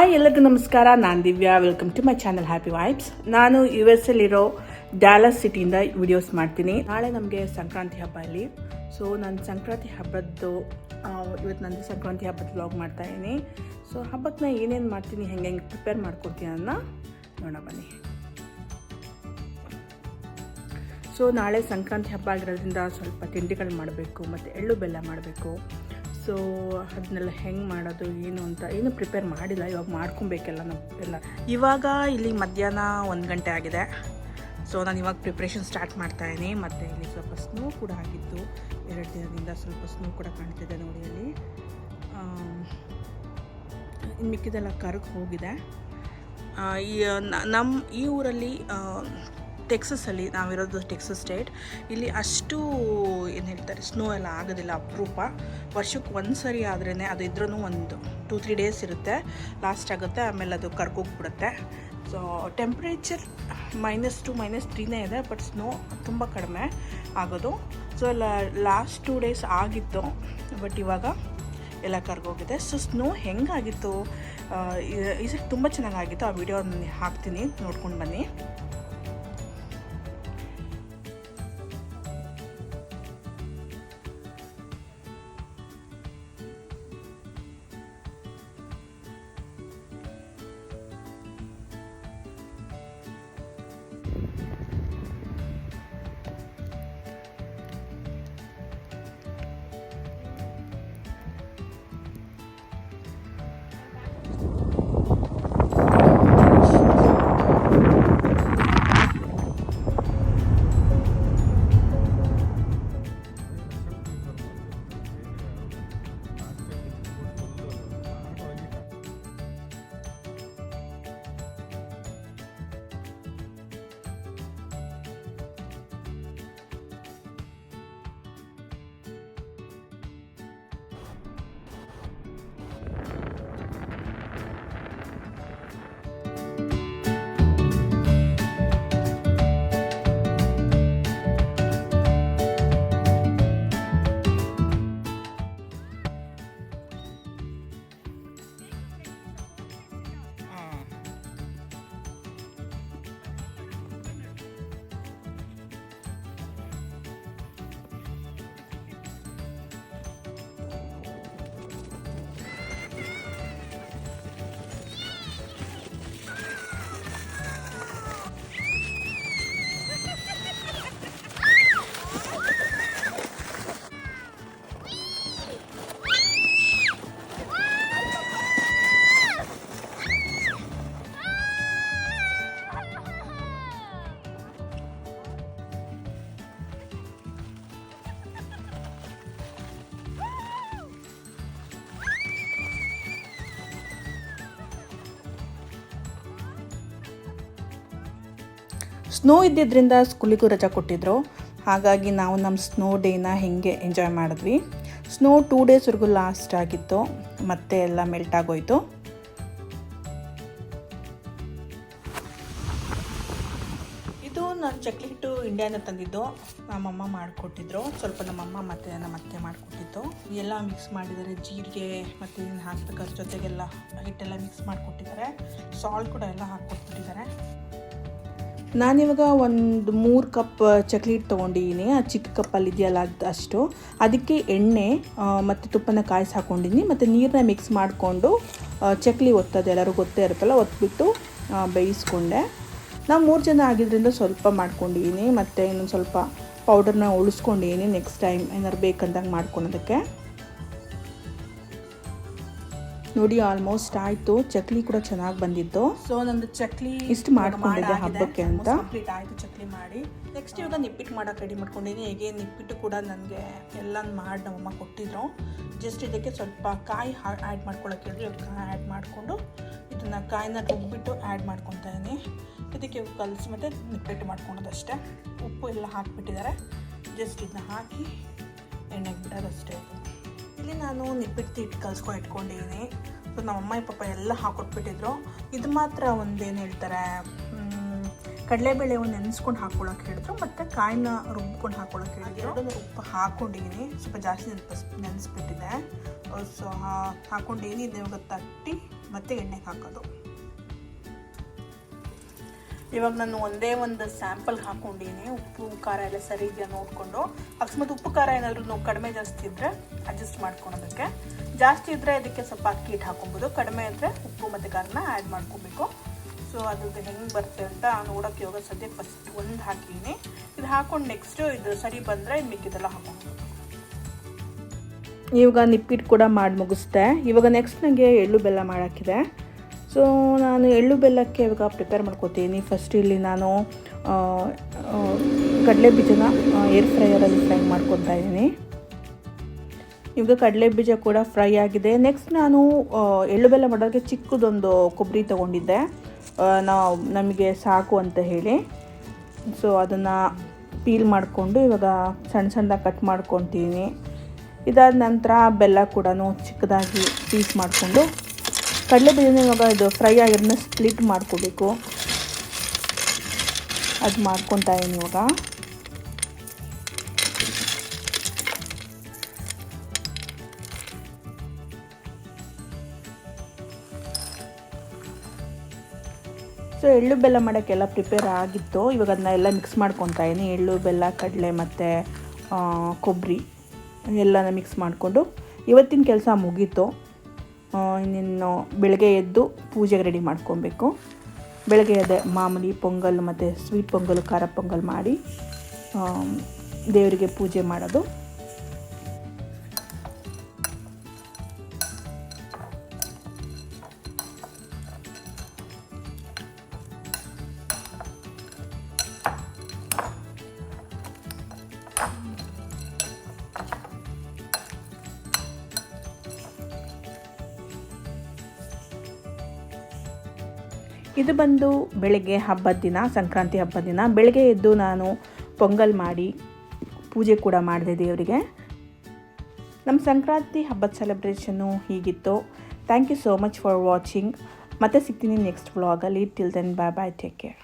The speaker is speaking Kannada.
ಹಾಯ್ ಎಲ್ಲರಿಗೂ ನಮಸ್ಕಾರ. ನಾನು Divya. Welcome to my channel happy vibes. ನಾನು US ಅಲ್ಲಿರೋ ಡ್ಯಾಲಸ್ ಸಿಟಿಯಿಂದ ವಿಡಿಯೋಸ್ ಮಾಡ್ತೀನಿ. ನಾಳೆ ನಮಗೆ ಸಂಕ್ರಾಂತಿ ಹಬ್ಬ ಇಲ್ಲಿ. ಸೊ ನಾನು ಸಂಕ್ರಾಂತಿ ಹಬ್ಬದ್ದು ಇವತ್ತು ನಂದು ಸಂಕ್ರಾಂತಿ ಹಬ್ಬದ ವ್ಲಾಗ್ ಮಾಡ್ತಾ ಇದ್ದೀನಿ. ಸೊ ಹಬ್ಬಕ್ಕೆ ನಾನು ಏನೇನು ಮಾಡ್ತೀನಿ, ಹೆಂಗೆ ಪ್ರಿಪೇರ್ ಮಾಡ್ಕೊತೀನಿ ಅನ್ನೋ ನೋಡೋಣ ಬನ್ನಿ. ಸೊ ನಾಳೆ ಸಂಕ್ರಾಂತಿ ಹಬ್ಬ ಆಗಿರೋದ್ರಿಂದ ಸ್ವಲ್ಪ ತಿಂಡಿಗಳು ಮಾಡಬೇಕು ಮತ್ತು ಎಳ್ಳು ಬೆಲ್ಲ ಮಾಡಬೇಕು. ಸೊ ಅದನ್ನೆಲ್ಲ ಹೆಂಗೆ ಮಾಡೋದು ಏನು ಅಂತ ಏನು ಪ್ರಿಪೇರ್ ಮಾಡಿಲ್ಲ, ಇವಾಗ ಮಾಡ್ಕೊಬೇಕೆಲ್ಲ ಎಲ್ಲ. ಇವಾಗ ಇಲ್ಲಿ ಮಧ್ಯಾಹ್ನ 1 ಗಂಟೆ ಆಗಿದೆ. ಸೊ ನಾನು ಇವಾಗ ಪ್ರಿಪ್ರೇಷನ್ ಸ್ಟಾರ್ಟ್ ಮಾಡ್ತಾಯಿದ್ದೀನಿ. ಮತ್ತು ಇಲ್ಲಿ ಸ್ವಲ್ಪ ಸ್ನೋ ಕೂಡ ಆಗಿತ್ತು 2 ದಿನದಿಂದ. ಸ್ವಲ್ಪ ಸ್ನೋ ಕೂಡ ಕಾಣ್ತಿದೆ ನೋಡಿ ಅಲ್ಲಿ. ಇನ್ನು ಮಿಕ್ಕಿದೆಲ್ಲ ಕರಗಿ ಹೋಗಿದೆ. ಈ ಊರಲ್ಲಿ ಟೆಕ್ಸಸಲ್ಲಿ ನಾವಿರೋದು ಟೆಕ್ಸಸ್ ಸ್ಟೇಟ್. ಇಲ್ಲಿ ಅಷ್ಟು ಏನು ಹೇಳ್ತಾರೆ ಸ್ನೋ ಎಲ್ಲ ಆಗೋದಿಲ್ಲ, ಅಪರೂಪ. ವರ್ಷಕ್ಕೆ ಒಂದು ಸರಿ ಆದ್ರೇ, ಅದು ಇದ್ರೂ ಒಂದು 2-3 ಡೇಸ್ ಇರುತ್ತೆ, ಲಾಸ್ಟ್ ಆಗುತ್ತೆ, ಆಮೇಲೆ ಅದು ಕರ್ಗೋಗ್ಬಿಡುತ್ತೆ. ಸೊ ಟೆಂಪ್ರೇಚರ್ -2 -3 ಇದೆ, ಬಟ್ ಸ್ನೋ ತುಂಬ ಕಡಿಮೆ ಆಗೋದು. ಸೊ ಲಾಸ್ಟ್ 2 ಡೇಸ್ ಆಗಿತ್ತು, ಬಟ್ ಇವಾಗ ಎಲ್ಲ ಕರ್ಗೋಗಿದೆ. ಸೊ ಸ್ನೋ ಹೆಂಗಾಗಿತ್ತು ಈ ಸರಿ ತುಂಬ ಚೆನ್ನಾಗಾಗಿತ್ತು. ಆ ವಿಡಿಯೋ ಹಾಕ್ತೀನಿ, ನೋಡ್ಕೊಂಡು ಬನ್ನಿ. ಸ್ನೋ ಇದ್ದಿದ್ದರಿಂದ ಸ್ಕೂಲಿಗೂ ರಜಾ ಕೊಟ್ಟಿದ್ರು. ಹಾಗಾಗಿ ನಾವು ನಮ್ಮ ಸ್ನೋ ಡೇನ ಹೆಂಗೆ ಎಂಜಾಯ್ ಮಾಡಿದ್ವಿ. ಸ್ನೋ 2 ಡೇಸ್ವರೆಗೂ ಲಾಸ್ಟ್ ಆಗಿತ್ತು, ಮತ್ತೆ ಎಲ್ಲ ಮೆಲ್ಟ್ ಆಗೋಯ್ತು. ಇದು ನಾನು ಚಕ್ಲಿ ಹಿಟ್ಟು ಇಂಡಿಯಾನ ತಂದಿದ್ದು, ನಮ್ಮಮ್ಮ ಮಾಡಿಕೊಟ್ಟಿದ್ರು. ಸ್ವಲ್ಪ ನಮ್ಮಮ್ಮ ಮತ್ತು ನಮ್ಮ ಅತ್ತೆ ಮಾಡಿಕೊಟ್ಟಿದ್ದು. ಎಲ್ಲ ಮಿಕ್ಸ್ ಮಾಡಿದ್ದಾರೆ, ಜೀರಿಗೆ ಮತ್ತು ಇದನ್ನು ಹಾಕ್ಬೇಕಾದ್ರೆ ಜೊತೆಗೆಲ್ಲ ಹಿಟ್ಟೆಲ್ಲ ಮಿಕ್ಸ್ ಮಾಡಿಕೊಟ್ಟಿದ್ದಾರೆ. ಸಾಲ್ಟ್ ಕೂಡ ಎಲ್ಲ ಹಾಕ್ಕೊಟ್ಬಿಟ್ಟಿದ್ದಾರೆ. ನಾನಿವಾಗ ಒಂದು 3 ಕಪ್ ಚಕ್ಲಿ ಹಿಟ್ಟು ತೊಗೊಂಡಿದ್ದೀನಿ. ಆ ಚಿಕ್ಕ ಕಪ್ಪಲ್ಲಿ ಇದೆಯಲ್ಲ ಅಷ್ಟು. ಅದಕ್ಕೆ ಎಣ್ಣೆ ಮತ್ತು ತುಪ್ಪನ ಕಾಯಿಸಿ ಹಾಕ್ಕೊಂಡಿದ್ದೀನಿ. ಮತ್ತು ನೀರನ್ನ ಮಿಕ್ಸ್ ಮಾಡಿಕೊಂಡು ಚಕ್ಲಿ ಒತ್ತೋದು ಎಲ್ಲರೂ ಗೊತ್ತೇ ಇರುತ್ತಲ್ಲ, ಒತ್ಬಿಟ್ಟು ಬೇಯಿಸ್ಕೊಂಡೆ. ನಾವು 3 ಜನ ಆಗಿದ್ದರಿಂದ ಸ್ವಲ್ಪ ಮಾಡ್ಕೊಂಡಿದ್ದೀನಿ. ಮತ್ತು ಇನ್ನೊಂದು ಸ್ವಲ್ಪ ಪೌಡರ್ನ ಉಳಿಸ್ಕೊಂಡಿದ್ದೀನಿ, ನೆಕ್ಸ್ಟ್ ಟೈಮ್ ಏನಾದ್ರು ಬೇಕಂದಂಗೆ ಮಾಡ್ಕೊಳೋದಕ್ಕೆ. ನೋಡಿ ಆಲ್ಮೋಸ್ಟ್ ಆಯಿತು. ಚಕ್ಲಿ ಕೂಡ ಚೆನ್ನಾಗಿ ಬಂದಿತ್ತು. ಸೊ ನಂದು ಚಕ್ಲಿ ಇಷ್ಟು ಮಾಡ್ಕೊಂಡಿದ್ದೆ ಹಬ್ಬಕ್ಕೆ ಅಂತ. ಕಂಪ್ಲೀಟ್ ಆಯಿತು ಚಕ್ಲಿ ಮಾಡಿ. ನೆಕ್ಸ್ಟ್ ಇವಾಗ ನಿಪ್ಪಿಟ್ಟು ಮಾಡೋಕೆ ರೆಡಿ ಮಾಡ್ಕೊಂಡಿದ್ದೀನಿ. ಹೇಗೆ ನಿಪ್ಪಿಟ್ಟು ಕೂಡ ನನಗೆ ಎಲ್ಲ ಮಾಡಿ ನಮ್ಮಮ್ಮ ಕೊಟ್ಟಿದ್ರು. ಜಸ್ಟ್ ಇದಕ್ಕೆ ಸ್ವಲ್ಪ ಕಾಯಿ ಆ್ಯಡ್ ಮಾಡ್ಕೊಳ್ಳೋಕೆ ಹೇಳಿದ್ರು. ಇವಾಗ ಕಾಯಿ ಆ್ಯಡ್ ಮಾಡಿಕೊಂಡು ಇದನ್ನು ಕಾಯಿನ ರುಬ್ಬಿಟ್ಟು ಆ್ಯಡ್ ಮಾಡ್ಕೊತಾ ಇದ್ದೀನಿ. ಇದಕ್ಕೆ ಕಲಸಿ ಮತ್ತು ನಿಪ್ಪಿಟ್ಟು ಮಾಡ್ಕೊಳೋದಷ್ಟೇ. ಉಪ್ಪು ಎಲ್ಲ ಹಾಕಿಬಿಟ್ಟಿದ್ದಾರೆ. ಜಸ್ಟ್ ಇದನ್ನ ಹಾಕಿ ಎಣ್ಣೆಗೆ ಬಿಡೋದಷ್ಟೇ. ಇಲ್ಲಿ ನಾನು ನಿಪ್ಪಿಟ್ಟು ಹಿಟ್ಟು ಕಲ್ಸ್ಕೊಂಡು ಇಟ್ಕೊಂಡಿದ್ದೀನಿ. ಸೊ ನಮ್ಮಮ್ಮ ಪಾಪ ಎಲ್ಲ ಹಾಕೊಟ್ಬಿಟ್ಟಿದ್ರು. ಇದು ಮಾತ್ರ ಒಂದೇನು ಹೇಳ್ತಾರೆ, ಕಡಲೆಬೇಳೆ ನೆನೆಸ್ಕೊಂಡು ಹಾಕ್ಕೊಳ್ಳೋಕೆ ಹೇಳಿದ್ರು, ಮತ್ತು ಕಾಯಿನ ರುಬ್ಕೊಂಡು ಹಾಕ್ಕೊಳ್ಳೋಕೆ ಹೇಳಿದ್ರು. ಉಪ್ಪು ಹಾಕ್ಕೊಂಡಿದ್ದೀನಿ, ಸ್ವಲ್ಪ ಜಾಸ್ತಿ ನೆನೆಸ್ಬಿಟ್ಟಿದೆ. ಸೊ ಹಾಕ್ಕೊಂಡಿದ್ದೀನಿ. ಇವಾಗ ತಟ್ಟಿ ಮತ್ತು ಎಣ್ಣೆಗೆ ಹಾಕೋದು. ಇವಾಗ ನಾನು ಒಂದೇ ಒಂದು ಸ್ಯಾಂಪಲ್ ಹಾಕ್ಕೊಂಡಿನಿ. ಉಪ್ಪು ಖಾರ ಎಲ್ಲ ಸರಿ ಇದೆಯಾ ನೋಡಿಕೊಂಡು, ಅಕಸ್ಮಾತ್ ಉಪ್ಪು ಖಾರ ಏನಾದರೂ ಕಡಿಮೆ ಜಾಸ್ತಿ ಇದ್ದರೆ ಅಡ್ಜಸ್ಟ್ ಮಾಡ್ಕೊಳೋದಕ್ಕೆ. ಜಾಸ್ತಿ ಇದ್ದರೆ ಇದಕ್ಕೆ ಸ್ವಲ್ಪ ಅಕ್ಕಿ ಹಿಟ್ಟು ಹಾಕೊಬೋದು, ಕಡಿಮೆ ಇದ್ದರೆ ಉಪ್ಪು ಮತ್ತು ಖಾರನ ಆ್ಯಡ್ ಮಾಡ್ಕೊಬೇಕು. ಸೊ ಅದ್ರದ್ದು ಹೆಂಗೆ ಬರುತ್ತೆ ಅಂತ ನೋಡೋಕ್ಕೆ ಇವಾಗ ಸದ್ಯ ಫಸ್ಟ್ ಒಂದು ಹಾಕಿದ್ದೀನಿ. ಇದು ಹಾಕ್ಕೊಂಡು ನೆಕ್ಸ್ಟು ಇದು ಸರಿ ಬಂದರೆ ಮಿಕ್ಕಿದೆಲ್ಲ ಹಾಕ್ಕೊಬೋದು. ಇವಾಗ ನಿಪ್ಪಿಟ್ಟು ಕೂಡ ಮಾಡಿ ಮುಗಿಸ್ದೆ. ಇವಾಗ ನೆಕ್ಸ್ಟ್ ನನಗೆ ಎಳ್ಳು ಬೆಲ್ಲ ಮಾಡೋಕ್ಕಿದೆ. ಸೊ ನಾನು ಎಳ್ಳು ಬೆಲ್ಲಕ್ಕೆ ಇವಾಗ ಪ್ರಿಪೇರ್ ಮಾಡ್ಕೋತೀನಿ. ಫಸ್ಟ್ ಇಲ್ಲಿ ನಾನು ಕಡಲೆ ಬೀಜನ ಏರ್ ಫ್ರೈಯರಲ್ಲಿ ಫ್ರೈ ಮಾಡ್ಕೊತಾ ಇದ್ದೀನಿ. ಇವಾಗ ಕಡಲೆ ಬೀಜ ಕೂಡ ಫ್ರೈ ಆಗಿದೆ. ನೆಕ್ಸ್ಟ್ ನಾನು ಎಳ್ಳು ಬೆಲ್ಲ ಮಾಡೋಕ್ಕೆ ಚಿಕ್ಕದೊಂದು ಕೊಬ್ಬರಿ ತೊಗೊಂಡಿದ್ದೆ, ನಮಗೆ ಸಾಕು ಅಂತ ಹೇಳಿ. ಸೊ ಅದನ್ನು ಪೀಲ್ ಮಾಡಿಕೊಂಡು ಇವಾಗ ಸಣ್ಣ ಸಣ್ಣದಾಗಿ ಕಟ್ ಮಾಡ್ಕೊತೀನಿ. ಇದಾದ ನಂತರ ಬೆಲ್ಲ ಕೂಡ ಚಿಕ್ಕದಾಗಿ ಪೀಸ್ ಮಾಡಿಕೊಂಡು ಕಡಲೆ ಬೀಜನ ಇವಾಗ ಇದು ಫ್ರೈ ಆಗಿರೋದನ್ನ ಸ್ಪ್ಲಿಟ್ ಮಾಡ್ಕೋಬೇಕು. ಅದು ಮಾಡ್ಕೊತಾ ಇದ್ದೀನಿ ಇವಾಗ. ಸೊ ಎಳ್ಳು ಬೆಲ್ಲ ಮಾಡೋಕ್ಕೆಲ್ಲ ಪ್ರಿಪೇರ್ ಆಗಿತ್ತು. ಇವಾಗ ಅದನ್ನ ಎಲ್ಲ ಮಿಕ್ಸ್ ಮಾಡ್ಕೊತಾ ಇದ್ದೀನಿ. ಎಳ್ಳು ಬೆಲ್ಲ ಕಡಲೆ ಮತ್ತು ಕೊಬ್ಬರಿ ಎಲ್ಲನ ಮಿಕ್ಸ್ ಮಾಡಿಕೊಂಡು ಇವತ್ತಿನ ಕೆಲಸ ಮುಗೀತು. ಇನ್ನೇನು ಬೆಳಗ್ಗೆ ಎದ್ದು ಪೂಜೆಗೆ ರೆಡಿ ಮಾಡ್ಕೊಬೇಕು. ಬೆಳಗ್ಗೆ ಎದ್ದೆ ಮಾಮೂಲಿ ಪೊಂಗಲ್ ಮತ್ತು ಸ್ವೀಟ್ ಪೊಂಗಲ್, ಖಾರ ಪೊಂಗಲ್ ಮಾಡಿ ದೇವರಿಗೆ ಪೂಜೆ ಮಾಡೋದು. ಇದು ಬಂದು ಬೆಳಗ್ಗೆ ಹಬ್ಬದ ದಿನ, ಸಂಕ್ರಾಂತಿ ಹಬ್ಬದ ದಿನ ಬೆಳಗ್ಗೆ ಎದ್ದು ನಾನು ಪೊಂಗಲ್ ಮಾಡಿ ಪೂಜೆ ಕೂಡ ಮಾಡಿದೆ ದೇವರಿಗೆ. ನಮ್ಮ ಸಂಕ್ರಾಂತಿ ಹಬ್ಬದ ಸೆಲೆಬ್ರೇಷನ್ನು ಹೀಗಿತ್ತು. Thank you so much for watching. ಮತ್ತೆ ಸಿಗ್ತೀನಿ ನೆಕ್ಸ್ಟ್ ವ್ಲಾಗಲ್ಲಿ. Till then bye bye, take care.